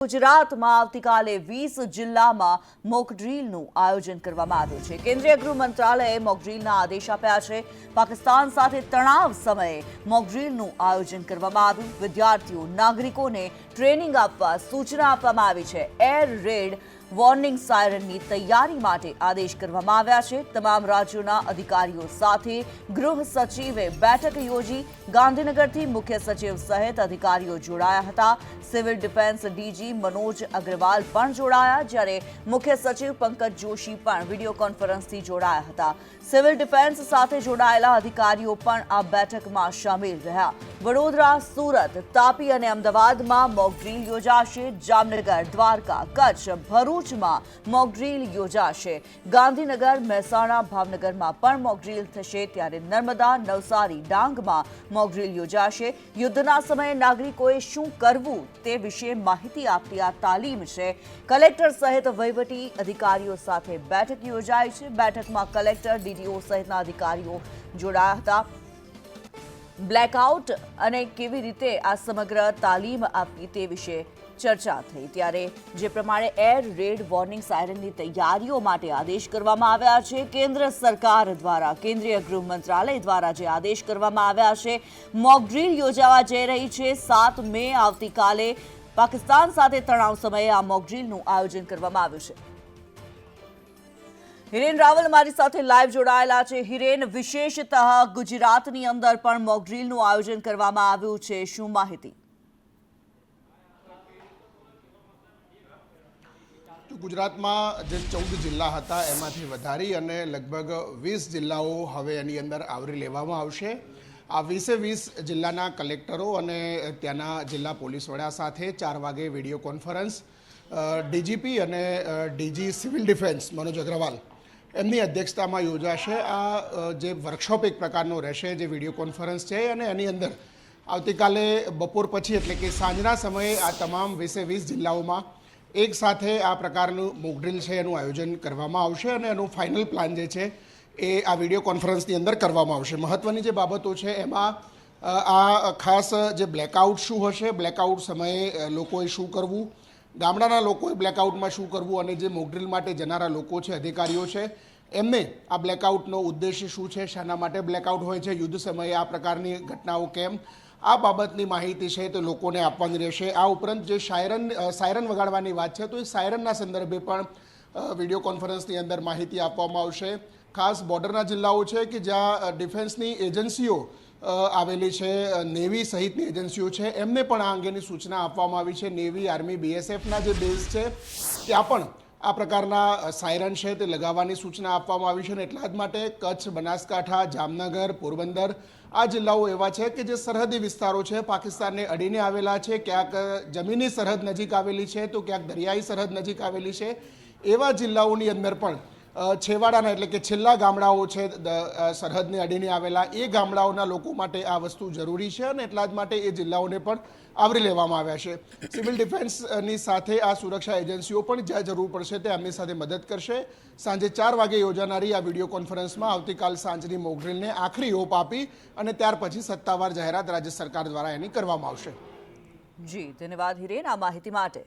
ગુજરાતમાં આવતીકાલે 20 જિલ્લામાં મોક ડ્રીલનું આયોજન કરવામાં આવ્યું છે। કેન્દ્રીય ગૃહ મંત્રાલયે મોક ડ્રીલના આદેશ આપ્યા છે। પાકિસ્તાન સાથે તણાવ સમયે મોક ડ્રીલનું આયોજન કરવામાં આવ્યું। વિદ્યાર્થીઓ નાગરિકોને ટ્રેનિંગ આપવા સૂચના આપવામાં આવી છે। એર રેડ વોર્નિંગ સાયરનની તૈયારી માટે આદેશ કરવામાં આવ્યા છે। તમામ રાજ્યોના અધિકારીઓ સાથે ગૃહ સચિવે બેઠક યોજી। ગાંધીનગરથી મુખ્ય સચિવ સહિત અધિકારીઓ જોડાયા હતા। Civil defence DG Manoj Agrawal पण जोड़ाया, જ્યારે मुख्य सचिव पंकज जोशी पण वीडियो कॉन्फ्रेंसથી જોડાયા હતા। સિવિલ ડિફેન્સ સાથે જોડાયેલા અધિકારીઓ પણ આ બેઠકમાં શામેલ રહ્યા। વડોદરા, સુરત, તાપી અને અમદાવાદમાં મોક ડ્રીલ યોજાશે। જામનગર, દ્વારકા, કચ્છ, ભરૂચમાં મોક ડ્રીલ યોજાશે। ગાંધીનગર, મહેસાણા, ભાવનગરમાં પણ મોક ડ્રીલ થશે। ત્યારે નર્મદા, નવસારી, ડાંગમાં મોક ડ્રીલ યોજાશે। યુદ્ધના સમયે નાગરિકોએ શું કરવું તે વિશે માહિતી આપતી આ તાલીમ છે। કલેક્ટર સહિત વહીવટી અધિકારીઓ સાથે બેઠક યોજાઈ છે। બેઠકમાં કલેક્ટર, ડીડીઓ સહિતના અધિકારીઓ જોડાયા હતા। બ્લેકઆઉટ અને કેવી રીતે આ સમગ્ર તાલીમ આપવી તે વિશે ચર્ચા થઈ। ત્યારે જે પ્રમાણે એર રેડ વોર્નિંગ સાયરનની તૈયારીઓ માટે આદેશ કરવામાં આવ્યા છે। કેન્દ્ર સરકાર દ્વારા, કેન્દ્રીય ગૃહ મંત્રાલય દ્વારા જે આદેશ કરવામાં આવ્યા છે, મોક ડ્રીલ યોજાવા જઈ રહી છે। 7 મે આવતીકાલે પાકિસ્તાન સાથે તણાવ સમયે આ મોક ડ્રીલનું આયોજન કરવામાં આવ્યું છે। હિરેન રાવલ મારી સાથે લાઈવ જોડાયેલા છે। હિરેન, વિશેષતઃ ગુજરાતની અંદર પણ મોક ડ્રીલનું આયોજન કરવામાં આવ્યું છે, શું માહિતી? ગુજરાતમાં જે 14 જિલ્લા હતા એમાંથી વધારી અને લગભગ 20 જિલ્લાઓ હવે એની અંદર આવરી લેવામાં આવશે। આ 20 જિલ્લાના કલેક્ટરો અને ત્યાંના જિલ્લા પોલીસ વડા સાથે 4 વાગે વિડીયો કોન્ફરન્સ ડીજીપી અને DG civil defence Manoj Agrawal એમની અધ્યક્ષતામાં યોજાશે। આ જે વર્કશોપ એક પ્રકારનો રહેશે, જે વિડીયો કોન્ફરન્સ છે, અને એની અંદર આવતીકાલે બપોર પછી એટલે કે સાંજના સમયે આ તમામ 20 જિલ્લાઓમાં એક સાથે આ પ્રકારનું મોક ડ્રીલ છે એનું આયોજન કરવામાં આવશે અને એનું ફાઇનલ પ્લાન જે છે એ આ વિડીયો કોન્ફરન્સની અંદર કરવામાં આવશે। મહત્ત્વની જે બાબતો છે એમાં આ ખાસ જે બ્લેકઆઉટ શું હશે, બ્લેકઆઉટ સમયે લોકોએ શું કરવું, ગામડાના લોકોએ બ્લેકઆઉટમાં શું કરવું, અને જે મોક ડ્રીલ માટે જનારા લોકો છે, અધિકારીઓ છે, એમને આ બ્લેકઆઉટનો ઉદ્દેશ્ય શું છે, શાના માટે બ્લેકઆઉટ હોય છે, યુદ્ધ સમયે આ પ્રકારની ઘટનાઓ કેમ, આ બાબતની માહિતી છે તો લોકોને આપવાની રહેશે। આ ઉપરાંત જે સાયરન વગાડવાની વાત છે તો એ સાયરનના સંદર્ભે પણ વિડીયો કોન્ફરન્સની અંદર માહિતી આપવામાં આવશે। ખાસ બોર્ડરના જિલ્લાઓ છે કે જ્યાં ડિફેન્સની એજન્સીઓ આવેલી છે, નેવી સહિતની એજન્સીઓ છે, એમને પણ આ અંગેની સૂચના આપવામાં આવી છે। નેવી, આર્મી, બીએસએફના જે બેઝ છે ત્યાં પણ આ પ્રકારના સાયરન છે તે લગાવવાની સૂચના આપવામાં આવી છે। અને એટલા જ માટે કચ્છ, બનાસકાંઠા, જામનગર, પોરબંદર આ જિલ્લાઓ એવા છે કે જે સરહદી વિસ્તારો છે, પાકિસ્તાનને અડીને આવેલા છે, ક્યાંક જમીની સરહદ નજીક આવેલી છે તો ક્યાંક દરિયાઈ સરહદ નજીક આવેલી છે। એવા જિલ્લાઓની અંદર પણ છેવાડાના એટલે કે છેલ્લા ગામડાઓ છે સરહદને અડીને આવેલા, એ ગામડાઓના લોકો માટે આ વસ્તુ જરૂરી છે અને એટલા જ માટે એ જિલ્લાઓને પણ આવરી લેવામાં આવ્યા છે। સિવિલ ડિફેન્સની સાથે આ સુરક્ષા એજન્સીઓ પણ જ્યાં જરૂર પડશે તે એમની સાથે મદદ કરશે। સાંજે 4 વાગે યોજાનારી આ વિડીયો કોન્ફરન્સમાં આવતીકાલ સાંજની મોક ડ્રીલને આખરી ઓપ આપી અને ત્યાર પછી સત્તાવાર જાહેરાત રાજ્ય સરકાર દ્વારા એની કરવામાં આવશે। જી, ધન્યવાદ હિરેન આ માહિતી માટે।